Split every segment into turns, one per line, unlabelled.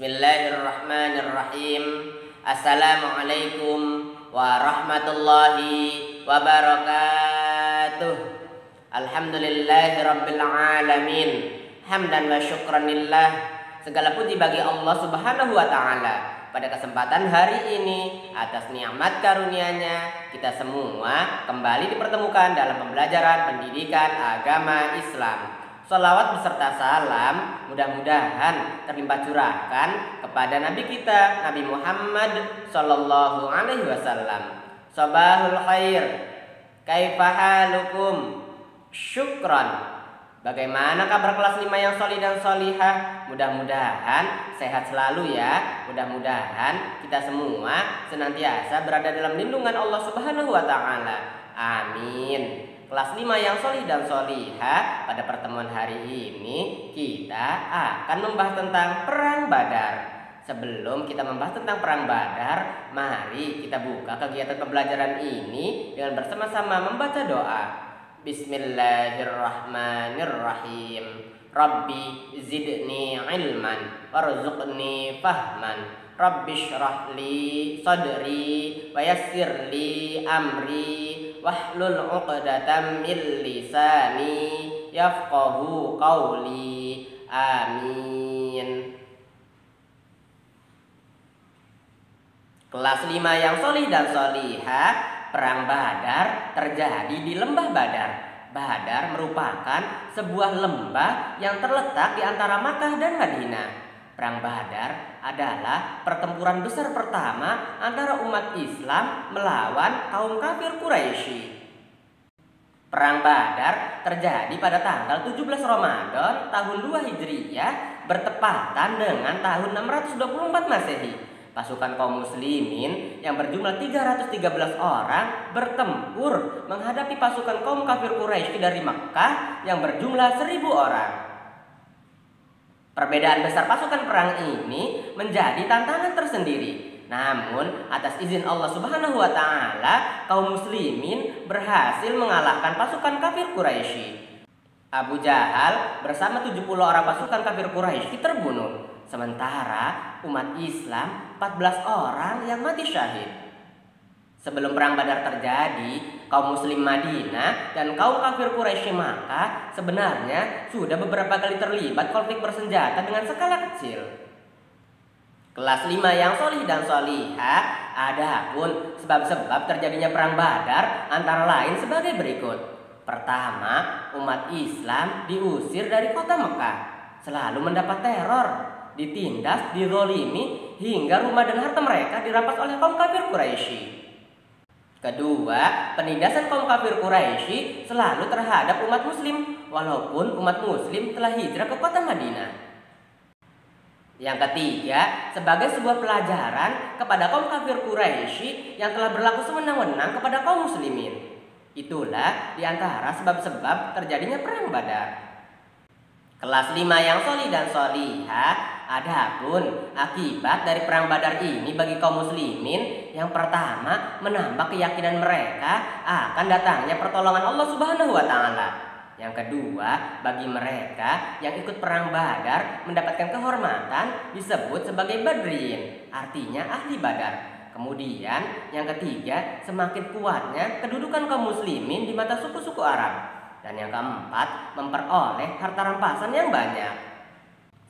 Bismillahirrahmanirrahim. Assalamualaikum warahmatullahi wabarakatuh. Alhamdulillahirabbil alamin. Hamdan wa syukranillah. Segala puji bagi Allah Subhanahu wa taala. Pada kesempatan hari ini, atas nikmat karunia-Nya, kita semua kembali dipertemukan dalam pembelajaran pendidikan agama Islam. Salawat beserta salam mudah-mudahan terlimpah curahkan kepada Nabi kita, Nabi Muhammad Sallallahu Alaihi Wasallam. Sabahul khair, kaifa halukum? Syukran. Bagaimana kabar kelas 5 yang solih dan solihah? Mudah-mudahan sehat selalu ya. Mudah-mudahan kita semua senantiasa berada dalam lindungan Allah Subhanahu wa taala. Amin. Kelas 5 yang solih dan solihah, pada pertemuan hari ini kita akan membahas tentang Perang Badar. Sebelum kita membahas tentang Perang Badar, mari kita buka kegiatan pembelajaran ini dengan bersama-sama membaca doa. Bismillahirrahmanirrahim. Rabbi zidni ilman warzuqni fahman. Rabbi syrah li sadri wa yassir li amri wahlul 'uqdatam min lisani yafqahu qawli. Amin. Kelas 5 yang solih dan solihah, Perang Badar terjadi di Lembah Badar. Badar merupakan sebuah lembah yang terletak di antara Makkah dan Madinah. Perang Badar adalah pertempuran besar pertama antara umat Islam melawan kaum kafir Quraisy. Perang Badar terjadi pada tanggal 17 Ramadan tahun 2 Hijriyah bertepatan dengan tahun 624 Masehi. Pasukan kaum muslimin yang berjumlah 313 orang bertempur menghadapi pasukan kaum kafir Quraisy dari Mekkah yang berjumlah 1000 orang. Perbedaan besar pasukan perang ini menjadi tantangan tersendiri. Namun atas izin Allah Subhanahu wa taala, kaum muslimin berhasil mengalahkan pasukan kafir Quraisy. Abu Jahal bersama 70 orang pasukan kafir Quraisy terbunuh. Sementara umat Islam 14 orang yang mati syahid. Sebelum Perang Badar terjadi, kaum muslim Madinah dan kaum kafir Quraisy Makkah sebenarnya sudah beberapa kali terlibat konflik bersenjata dengan skala kecil. Kelas 5 yang solih dan solihah, adapun sebab-sebab terjadinya Perang Badar antara lain sebagai berikut. Pertama, umat Islam diusir dari kota Mekkah, selalu mendapat teror, ditindas, dizolimi, hingga rumah dan harta mereka dirampas oleh kaum kafir Quraisy. Kedua, penindasan kaum kafir Quraisy selalu terhadap umat muslim, walaupun umat muslim telah hijrah ke kota Madinah. Yang ketiga, sebagai sebuah pelajaran kepada kaum kafir Quraisy yang telah berlaku sewenang-wenang kepada kaum muslimin. Itulah diantara sebab-sebab terjadinya Perang Badar. Kelas 5 yang solih dan solihah, adapun akibat dari Perang Badar ini bagi kaum muslimin, yang pertama menambah keyakinan mereka akan datangnya pertolongan Allah Subhanahu wa taala. Yang kedua, bagi mereka yang ikut Perang Badar mendapatkan kehormatan disebut sebagai Badrin, artinya ahli Badar. Kemudian yang ketiga, semakin kuatnya kedudukan kaum muslimin di mata suku-suku Arab. Dan yang keempat, memperoleh harta rampasan yang banyak.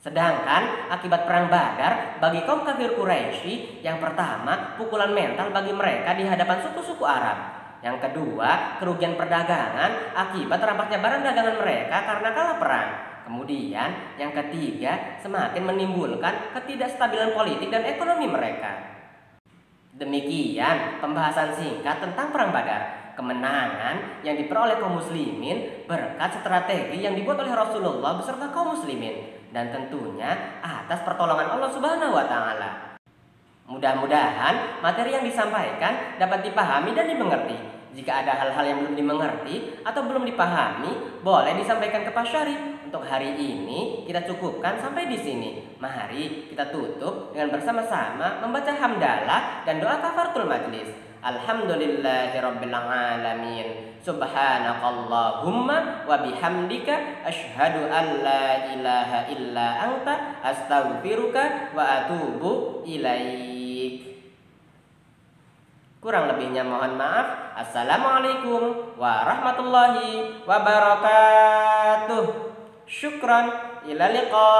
Sedangkan akibat Perang Badar bagi kaum kafir Quraisy, yang pertama pukulan mental bagi mereka di hadapan suku-suku Arab. Yang kedua, kerugian perdagangan akibat rampasnya barang dagangan mereka karena kalah perang. Kemudian yang ketiga, semakin menimbulkan ketidakstabilan politik dan ekonomi mereka. Demikian pembahasan singkat tentang Perang Badar. Kemenangan yang diperoleh kaum muslimin berkat strategi yang dibuat oleh Rasulullah beserta kaum muslimin, dan tentunya atas pertolongan Allah Subhanahu wa taala. Mudah-mudahan materi yang disampaikan dapat dipahami dan dimengerti. Jika ada hal-hal yang belum dimengerti atau belum dipahami, boleh disampaikan ke Pak Syarif. Untuk hari ini kita cukupkan sampai di sini. Mari kita tutup dengan bersama-sama membaca hamdalah dan doa kafaratul majlis. Alhamdulillahirabbil alamin. Subhanakallahumma wa bihamdika asyhadu an la ilaha illa anta astaghfiruka wa atubu ilaik. Kurang lebihnya mohon maaf. Assalamualaikum warahmatullahi wabarakatuh. Syukran, ila liqa.